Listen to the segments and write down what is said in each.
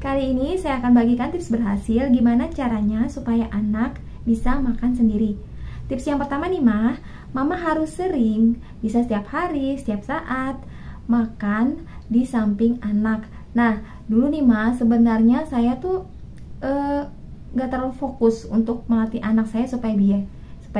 Kali ini saya akan bagikan tips berhasil gimana caranya supaya anak bisa makan sendiri. Tips yang pertama nih Mama harus sering, bisa setiap hari, setiap saat makan di samping anak. Nah, dulu nih sebenarnya saya tuh gak terlalu fokus untuk melatih anak saya supaya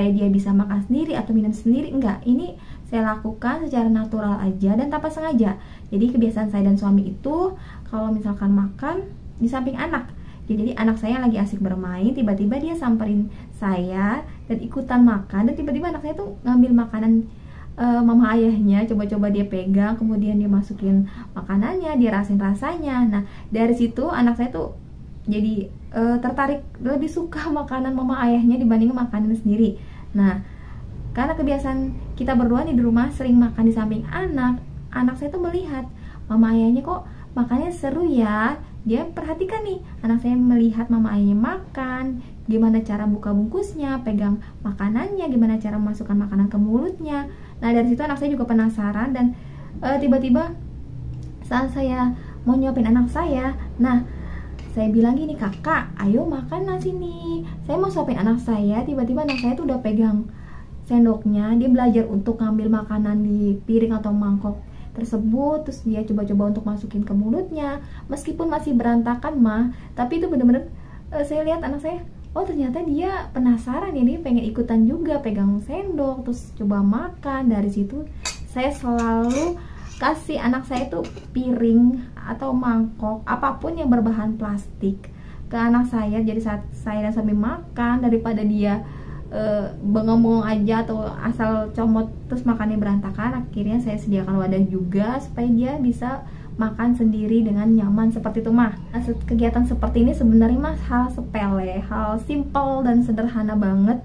dia bisa makan sendiri atau minum sendiri. Enggak, ini saya lakukan secara natural aja dan tanpa sengaja. Jadi kebiasaan saya dan suami itu kalau misalkan makan di samping anak. Jadi anak saya lagi asik bermain, tiba-tiba dia samperin saya dan ikutan makan, dan tiba-tiba anak saya tuh ngambil makanan mama ayahnya, coba-coba dia pegang, kemudian dia masukin makanannya, dia rasain rasanya. Nah, dari situ anak saya tuh jadi tertarik, lebih suka makanan mama ayahnya dibanding makanan sendiri. Nah, karena kebiasaan kita berdua nih di rumah sering makan di samping anak saya tuh melihat mama ayahnya kok makannya seru ya. Dia perhatikan nih, anak saya melihat mama ayahnya makan, gimana cara buka bungkusnya, pegang makanannya, gimana cara memasukkan makanan ke mulutnya. Nah, dari situ anak saya juga penasaran, dan tiba-tiba saat saya mau nyuapin anak saya, nah saya bilang gini, kakak ayo makan nasi nih, saya mau suapin anak saya. Tiba-tiba anak saya tuh udah pegang sendoknya, dia belajar untuk ngambil makanan di piring atau mangkok tersebut, terus dia coba-coba untuk masukin ke mulutnya, meskipun masih berantakan tapi itu bener-bener saya lihat anak saya, oh ternyata dia penasaran ya, dia pengen ikutan juga pegang sendok, terus coba makan. Dari situ saya selalu kasih anak saya tuh piring atau mangkok apapun yang berbahan plastik ke anak saya. Jadi saat saya dan sambil makan, daripada dia bengong-bengong aja atau asal comot terus makannya berantakan, akhirnya saya sediakan wadah juga supaya dia bisa makan sendiri dengan nyaman seperti itu Nah, kegiatan seperti ini sebenarnya hal sepele, hal simple dan sederhana banget.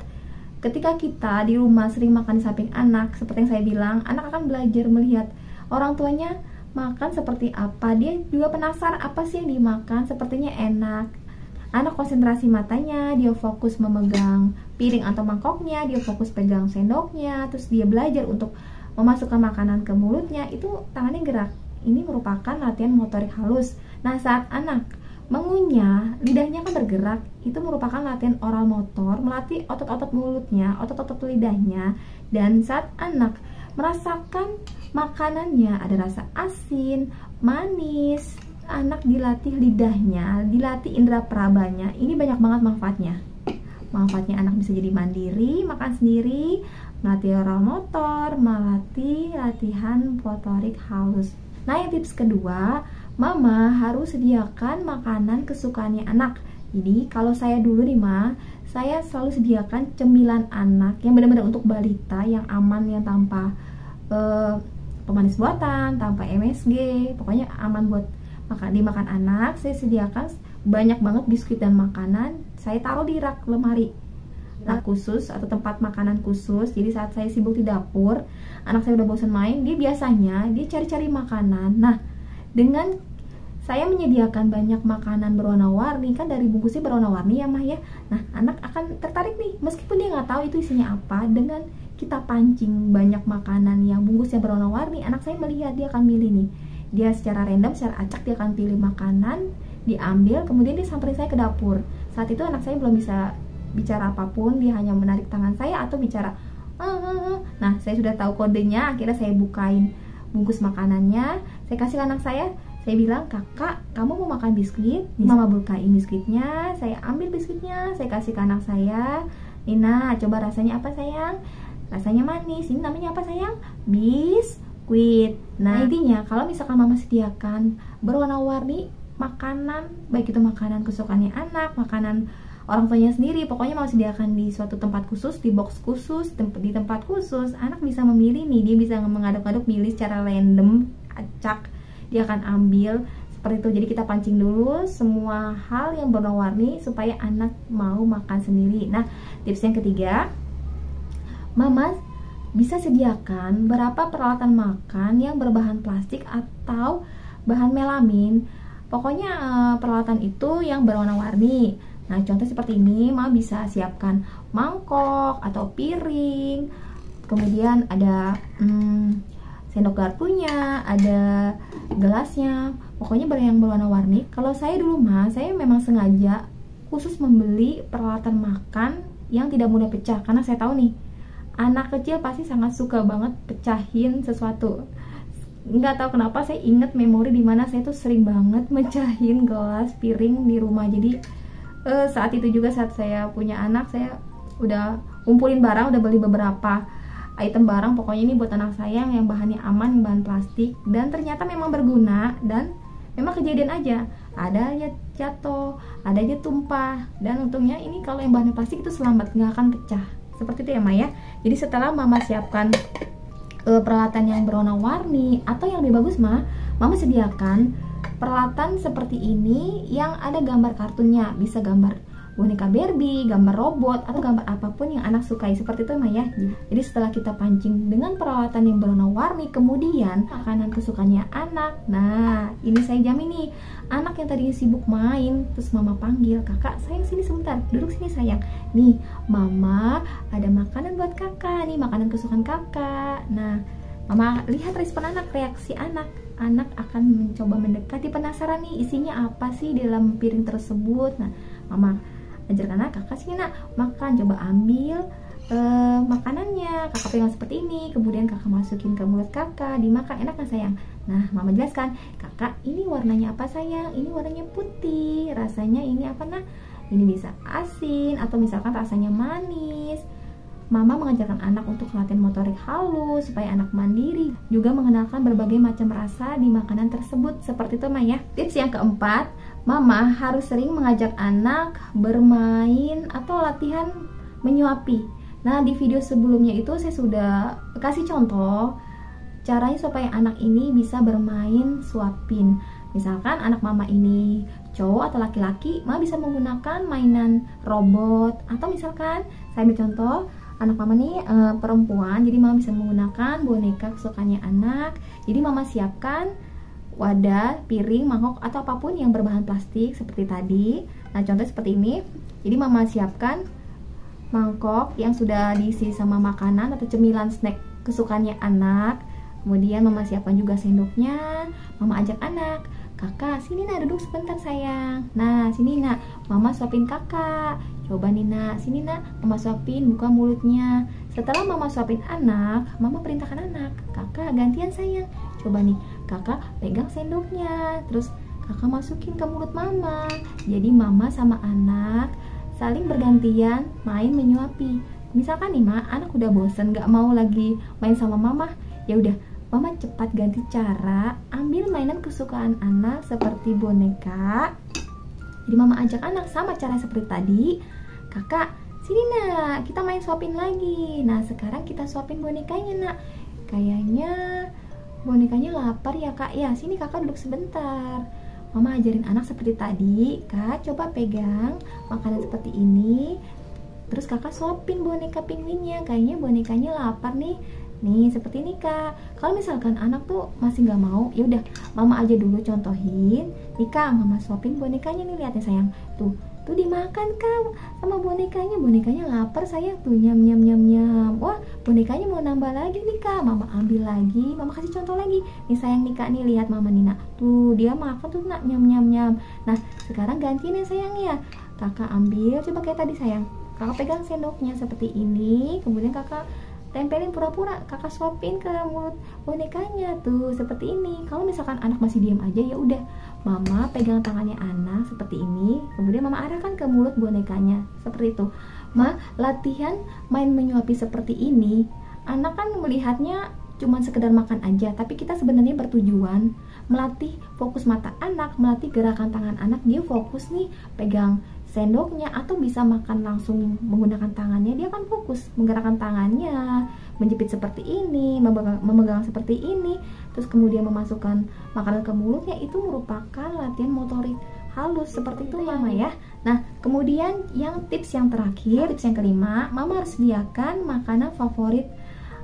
Ketika kita di rumah sering makan di samping anak, seperti yang saya bilang, anak akan belajar melihat orang tuanya makan seperti apa. Dia juga penasaran apa sih yang dimakan, sepertinya enak. Anak konsentrasi matanya, dia fokus memegang piring atau mangkoknya, dia fokus pegang sendoknya, terus dia belajar untuk memasukkan makanan ke mulutnya, itu tangannya gerak. Ini merupakan latihan motorik halus. Nah, saat anak mengunyah, lidahnya kan bergerak, itu merupakan latihan oral motor, melatih otot-otot mulutnya, otot-otot lidahnya. Dan saat anak merasakan makanannya, ada rasa asin, manis, anak dilatih lidahnya, dilatih indera perabanya. Ini banyak banget manfaatnya. Manfaatnya anak bisa jadi mandiri, makan sendiri, melatih oral motor, melatih latihan motorik halus. Nah, yang tips kedua, Mama harus sediakan makanan kesukaannya anak. Jadi kalau saya dulu nih saya selalu sediakan cemilan anak yang benar-benar untuk balita, yang aman, yang tanpa pemanis buatan, tanpa MSG, pokoknya aman buat dimakan anak. Saya sediakan banyak banget biskuit dan makanan, saya taruh di rak lemari khusus atau tempat makanan khusus. Jadi saat saya sibuk di dapur, anak saya udah bosan main, dia biasanya cari-cari makanan. Nah, dengan saya menyediakan banyak makanan berwarna-warni, kan dari bungkusnya berwarna-warni ya ya. Nah, anak akan tertarik nih, meskipun dia nggak tahu itu isinya apa. Dengan kita pancing banyak makanan yang bungkusnya berwarna-warni, anak saya melihat, dia akan milih nih. Dia secara random, secara acak dia akan pilih makanan, diambil, kemudian dia samperin saya ke dapur. Saat itu anak saya belum bisa bicara apapun, dia hanya menarik tangan saya atau bicara Nah, saya sudah tahu kodenya, akhirnya saya bukain bungkus makanannya, saya kasih ke anak saya bilang, kakak kamu mau makan biskuit? Mama bukain biskuitnya, saya ambil biskuitnya, saya kasih ke anak saya, Nina coba rasanya apa sayang? Rasanya manis, ini namanya apa sayang? Biskuit. Nah, intinya kalau misalkan Mama sediakan berwarna-warni makanan, baik itu makanan kesukaannya anak, makanan orang tuanya sendiri, pokoknya Mama sediakan di suatu tempat khusus, di box khusus, di tempat khusus, anak bisa memilih nih, dia bisa mengaduk-aduk, milih secara random, acak, dia akan ambil seperti itu. Jadi kita pancing dulu semua hal yang berwarna-warni supaya anak mau makan sendiri. Nah, tips yang ketiga, Mama bisa sediakan berapa peralatan makan yang berbahan plastik atau bahan melamin. Pokoknya peralatan itu yang berwarna-warni. Nah, contoh seperti ini, Mama bisa siapkan mangkok atau piring. Kemudian ada sendok garpunya, ada gelasnya, pokoknya yang berwarna-warni. Kalau saya dulu mah, saya memang sengaja khusus membeli peralatan makan yang tidak mudah pecah, karena saya tahu nih, anak kecil pasti sangat suka banget pecahin sesuatu. Nggak tahu kenapa saya inget memori dimana saya tuh sering banget mecahin gelas, piring di rumah. Jadi saat itu juga saat saya punya anak, saya udah kumpulin barang, udah beli beberapa item barang, pokoknya ini buat anak saya yang bahannya aman, bahan plastik, dan ternyata memang berguna, dan memang kejadian aja, ada aja jatuh, ada aja tumpah, dan untungnya ini kalau yang bahannya plastik itu selamat, nggak akan pecah, seperti itu ya Maya. Jadi setelah Mama siapkan peralatan yang berwarna-warni, atau yang lebih bagus Mama sediakan peralatan seperti ini yang ada gambar kartunnya, bisa gambar boneka Barbie, gambar robot, atau gambar apapun yang anak sukai, seperti itu Maya. Jadi setelah kita pancing dengan peralatan yang berwarna-warni, kemudian makanan kesukaannya anak. Nah, ini saya jamin nih, anak yang tadinya sibuk main, terus Mama panggil, kakak sayang sini sebentar, duduk sini sayang. Nih, Mama ada makanan buat kakak, nih makanan kesukaan kakak. Nah, Mama lihat respon anak, reaksi anak. Anak akan mencoba mendekati, penasaran nih isinya apa sih di dalam piring tersebut. Nah, Mama ajarkan anak, kakak sini nak makan, coba ambil makanannya, kakak pegang seperti ini, kemudian kakak masukin ke mulut kakak, dimakan, enak kan sayang? Nah, Mama jelaskan, kakak ini warnanya apa sayang? Ini warnanya putih, rasanya ini apa nah? Ini bisa asin atau misalkan rasanya manis. Mama mengajarkan anak untuk latihan motorik halus supaya anak mandiri, juga mengenalkan berbagai macam rasa di makanan tersebut, seperti itu Maya. Tips yang keempat, Mama harus sering mengajak anak bermain atau latihan menyuapi. Nah, di video sebelumnya itu saya sudah kasih contoh caranya supaya anak ini bisa bermain suapin. Misalkan anak Mama ini cowok atau laki-laki, Mama bisa menggunakan mainan robot, atau misalkan saya ambil contoh anak Mama nih perempuan, jadi Mama bisa menggunakan boneka kesukaannya anak. Jadi Mama siapkan wadah, piring, mangkok, atau apapun yang berbahan plastik seperti tadi. Nah, contoh seperti ini. Jadi Mama siapkan mangkok yang sudah diisi sama makanan atau cemilan snack kesukaannya anak. Kemudian Mama siapkan juga sendoknya. Mama ajak anak, kakak sini nak duduk sebentar sayang. Nah, sini nak Mama suapin kakak. Coba nih nak, sini nak Mama suapin, buka mulutnya. Setelah Mama suapin anak, Mama perintahkan anak, kakak gantian sayang. Coba nih kakak pegang sendoknya, terus kakak masukin ke mulut Mama. Jadi Mama sama anak saling bergantian main menyuapi. Misalkan nih anak udah bosen gak mau lagi main sama Mama, ya udah Mama cepat ganti cara, ambil mainan kesukaan anak seperti boneka. Jadi Mama ajak anak sama cara seperti tadi, kakak sini nak kita main suapin lagi. Nah, sekarang kita suapin bonekanya nak, kayaknya bonekanya lapar ya kak, ya sini kakak duduk sebentar. Mama ajarin anak seperti tadi, kak coba pegang makanan seperti ini, terus kakak suapin boneka penguinnya, kayaknya bonekanya lapar nih. Nih seperti ini kak. Kalau misalkan anak tuh masih nggak mau, ya udah Mama aja dulu contohin. Nih kak, Mama suapin bonekanya nih, lihat ya sayang. Tuh dimakan kak sama bonekanya lapar sayang, tuh nyam nyam nyam nyam. Wah, bonekanya mau nambah lagi nih kak. Mama ambil lagi, Mama kasih contoh lagi. Nih sayang nih kak, nih lihat Mama Nina. Tuh dia makan tuh nak, nyam nyam nyam. Nah sekarang gantiin ya sayang ya. Kakak ambil, coba kayak tadi sayang. Kakak pegang sendoknya seperti ini, kemudian kakak tempelin pura-pura, kakak suapin ke mulut bonekanya tuh seperti ini. Kalau misalkan anak masih diam aja, ya udah Mama pegang tangannya anak seperti ini, kemudian Mama arahkan ke mulut bonekanya seperti itu. Latihan main menyuapi seperti ini, anak kan melihatnya cuma sekedar makan aja, tapi kita sebenarnya bertujuan melatih fokus mata anak, melatih gerakan tangan anak. Dia fokus nih pegang sendoknya, atau bisa makan langsung menggunakan tangannya, dia akan fokus menggerakkan tangannya, menjepit seperti ini, memegang seperti ini, terus kemudian memasukkan makanan ke mulutnya. Itu merupakan latihan motorik halus seperti itu Mama ya. Nah kemudian yang tips yang terakhir, tips yang kelima, Mama harus sediakan makanan favorit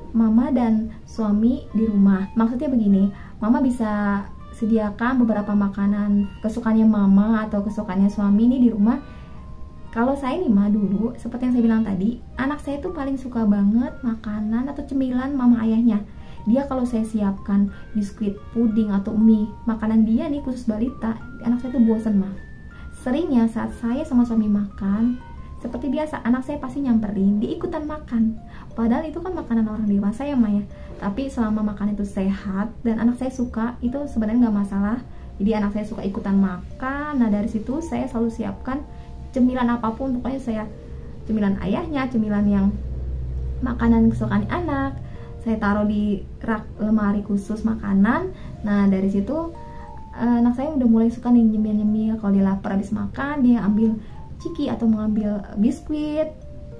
Mama dan suami di rumah. Maksudnya begini, Mama bisa sediakan beberapa makanan kesukaannya Mama atau kesukaannya suami ini di rumah. Kalau saya nih dulu, seperti yang saya bilang tadi, anak saya tuh paling suka banget makanan atau cemilan mama ayahnya. Dia kalau saya siapkan biskuit, puding atau mie, makanan dia nih khusus balita, anak saya tuh bosan mah. Seringnya saat saya sama suami makan, seperti biasa anak saya pasti nyamperin, dia ikutan makan. Padahal itu kan makanan orang dewasa ya Maya. Tapi selama makan itu sehat dan anak saya suka, itu sebenarnya nggak masalah. Jadi anak saya suka ikutan makan. Nah dari situ saya selalu siapkan cemilan apapun, pokoknya saya cemilan ayahnya, cemilan yang makanan kesukaan anak, saya taruh di rak lemari khusus makanan. Nah dari situ anak saya udah mulai suka nih nyemil-nyemil. Kalau dia lapar habis makan, dia ambil ciki atau mengambil biskuit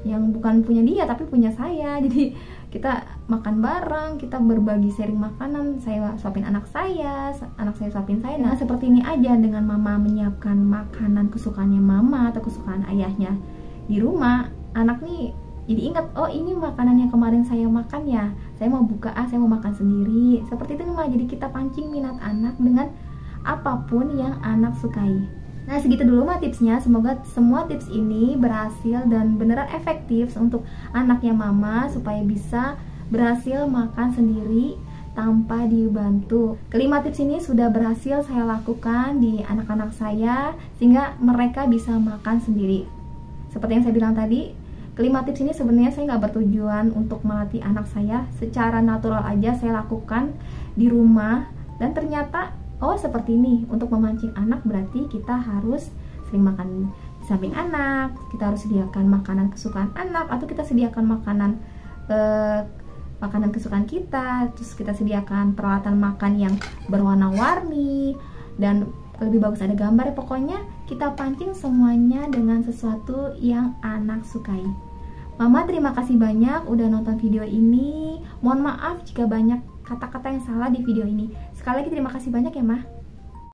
yang bukan punya dia tapi punya saya. Jadi kita makan bareng, kita berbagi sharing makanan. Saya suapin anak saya suapin saya. Nah seperti ini aja, dengan mama menyiapkan makanan kesukaannya mama atau kesukaan ayahnya di rumah, anak nih jadi ingat, oh ini makanan yang kemarin saya makan ya, saya mau buka, saya mau makan sendiri. Seperti itu mah, jadi kita pancing minat anak dengan apapun yang anak sukai. Nah segitu dulu mah tipsnya, semoga semua tips ini berhasil dan beneran efektif untuk anaknya mama supaya bisa berhasil makan sendiri tanpa dibantu. Kelima tips ini sudah berhasil saya lakukan di anak-anak saya sehingga mereka bisa makan sendiri. Seperti yang saya bilang tadi, kelima tips ini sebenarnya saya nggak bertujuan untuk melatih anak saya, secara natural aja saya lakukan di rumah dan ternyata oh seperti ini. Untuk memancing anak berarti kita harus sering makan di samping anak, kita harus sediakan makanan kesukaan anak, atau kita sediakan makanan kesukaan kita, terus kita sediakan peralatan makan yang berwarna-warni dan lebih bagus ada gambar. Pokoknya kita pancing semuanya dengan sesuatu yang anak sukai. Mama terima kasih banyak udah nonton video ini. Mohon maaf jika banyak kata-kata yang salah di video ini. Sekali lagi terima kasih banyak ya, Mah.